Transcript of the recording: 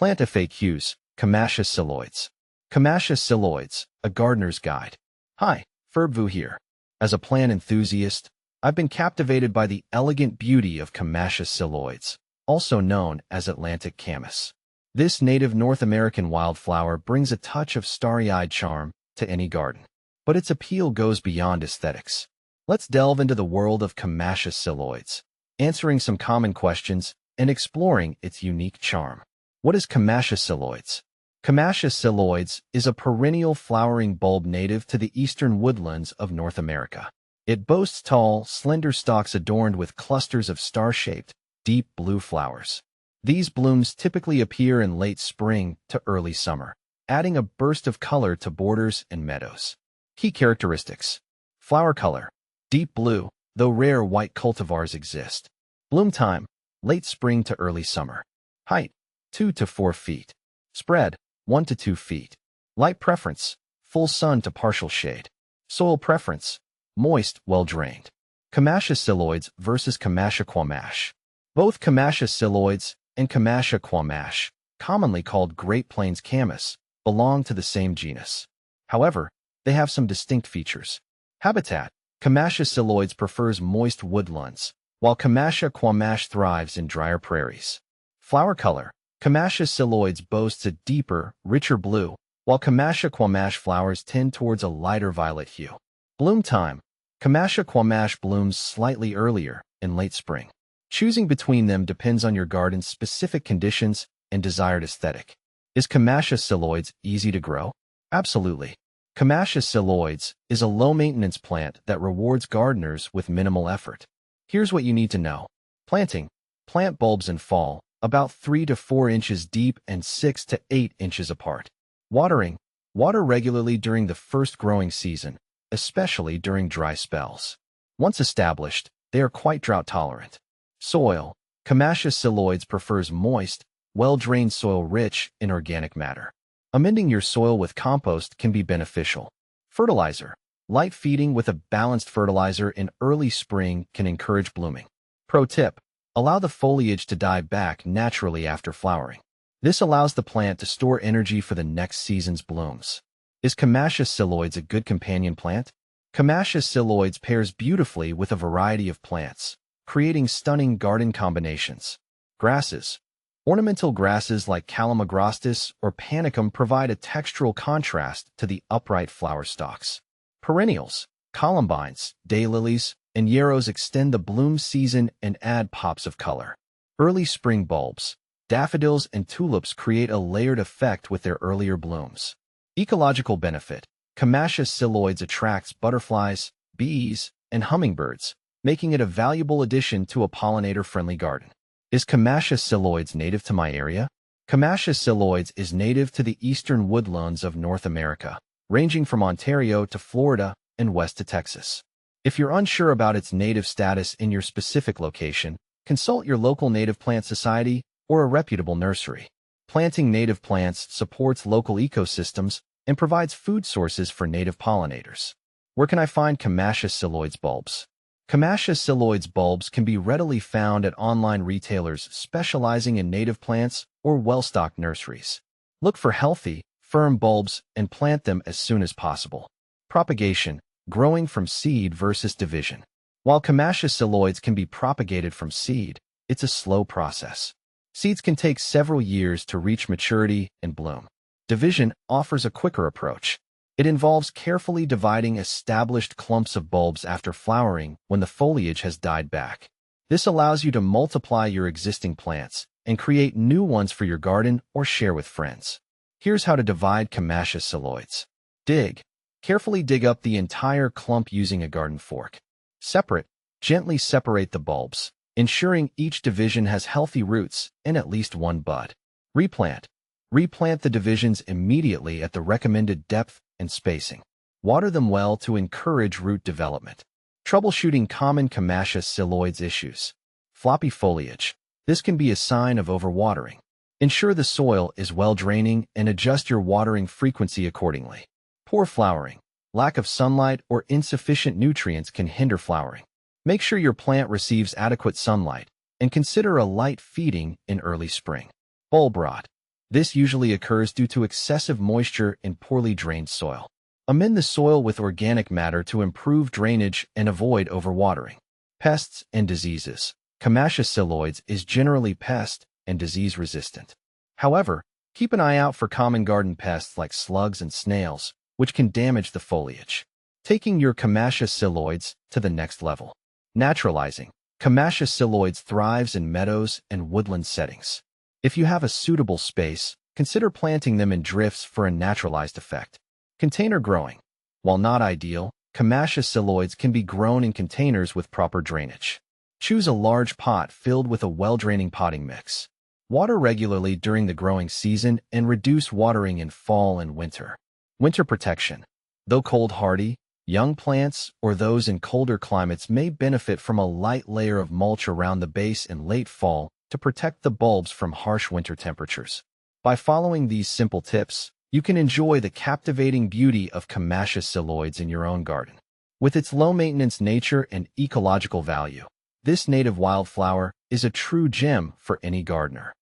Plant FAQs, Camassia Scilloides. Camassia Scilloides, a gardener's guide. Hi, Ferbvu here. As a plant enthusiast, I've been captivated by the elegant beauty of Camassia Scilloides, also known as Atlantic camas. This native North American wildflower brings a touch of starry-eyed charm to any garden. But its appeal goes beyond aesthetics. Let's delve into the world of Camassia Scilloides, answering some common questions and exploring its unique charm. What is Camassia Scilloides? Camassia Scilloides is a perennial flowering bulb native to the eastern woodlands of North America. It boasts tall, slender stalks adorned with clusters of star-shaped, deep blue flowers. These blooms typically appear in late spring to early summer, adding a burst of color to borders and meadows. Key characteristics. Flower color. Deep blue, though rare white cultivars exist. Bloom time. Late spring to early summer. Height. 2 to 4 feet. Spread. 1 to 2 feet. Light preference. Full sun to partial shade. Soil preference. Moist, well-drained. Camassia Scilloides versus Camassia quamash. Both Camassia Scilloides and Camassia quamash, commonly called Great Plains camas, belong to the same genus. However, they have some distinct features. Habitat. Camassia Scilloides prefers moist woodlands, while Camassia quamash thrives in drier prairies. Flower color. Camassia Scilloides boasts a deeper, richer blue, while Camassia quamash flowers tend towards a lighter violet hue. Bloom time. Camassia quamash blooms slightly earlier, in late spring. Choosing between them depends on your garden's specific conditions and desired aesthetic. Is Camassia Scilloides easy to grow? Absolutely. Camassia Scilloides is a low-maintenance plant that rewards gardeners with minimal effort. Here's what you need to know. Planting. Plant bulbs in fall, about 3 to 4 inches deep and 6 to 8 inches apart. Watering. Water regularly during the first growing season, especially during dry spells. Once established, they are quite drought-tolerant. Soil. Camassia Scilloides prefers moist, well-drained soil rich in organic matter. Amending your soil with compost can be beneficial. Fertilizer. Light feeding with a balanced fertilizer in early spring can encourage blooming. Pro tip. Allow the foliage to die back naturally after flowering. This allows the plant to store energy for the next season's blooms. Is Camassia Scilloides a good companion plant? Camassia Scilloides pairs beautifully with a variety of plants, creating stunning garden combinations. Grasses. Ornamental grasses like Calamagrostis or Panicum provide a textural contrast to the upright flower stalks. Perennials. Columbines, daylilies, and yarrows extend the bloom season and add pops of color. Early spring bulbs. Daffodils and tulips create a layered effect with their earlier blooms. Ecological benefit. Camassia Scilloides attracts butterflies, bees, and hummingbirds, making it a valuable addition to a pollinator-friendly garden. Is Camassia Scilloides native to my area? Camassia Scilloides is native to the eastern woodlands of North America, ranging from Ontario to Florida and west to Texas. If you're unsure about its native status in your specific location, consult your local native plant society or a reputable nursery. Planting native plants supports local ecosystems and provides food sources for native pollinators. Where can I find Camassia Scilloides bulbs? Camassia Scilloides bulbs can be readily found at online retailers specializing in native plants or well-stocked nurseries. Look for healthy, firm bulbs and plant them as soon as possible. Propagation. Growing from seed versus division. While Camassia Scilloides can be propagated from seed, it's a slow process. Seeds can take several years to reach maturity and bloom. Division offers a quicker approach. It involves carefully dividing established clumps of bulbs after flowering when the foliage has died back. This allows you to multiply your existing plants and create new ones for your garden or share with friends. Here's how to divide Camassia Scilloides. Dig. Carefully dig up the entire clump using a garden fork. Separate. Gently separate the bulbs, ensuring each division has healthy roots and at least one bud. Replant. Replant the divisions immediately at the recommended depth and spacing. Water them well to encourage root development. Troubleshooting common Camassia Scilloides issues. Floppy foliage. This can be a sign of overwatering. Ensure the soil is well draining and adjust your watering frequency accordingly. Poor flowering. Lack of sunlight or insufficient nutrients can hinder flowering. Make sure your plant receives adequate sunlight and consider a light feeding in early spring. Bulb rot. This usually occurs due to excessive moisture in poorly drained soil. Amend the soil with organic matter to improve drainage and avoid overwatering. Pests and diseases. Camassia scilloides is generally pest and disease resistant. However, keep an eye out for common garden pests like slugs and snails, which can damage the foliage. Taking your Camassia scilloides to the next level. Naturalizing. Camassia scilloides thrives in meadows and woodland settings. If you have a suitable space, consider planting them in drifts for a naturalized effect. Container growing. While not ideal, Camassia scilloides can be grown in containers with proper drainage. Choose a large pot filled with a well-draining potting mix. Water regularly during the growing season and reduce watering in fall and winter. Winter protection. Though cold-hardy, young plants or those in colder climates may benefit from a light layer of mulch around the base in late fall to protect the bulbs from harsh winter temperatures. By following these simple tips, you can enjoy the captivating beauty of Camassia scilloides in your own garden. With its low-maintenance nature and ecological value, this native wildflower is a true gem for any gardener.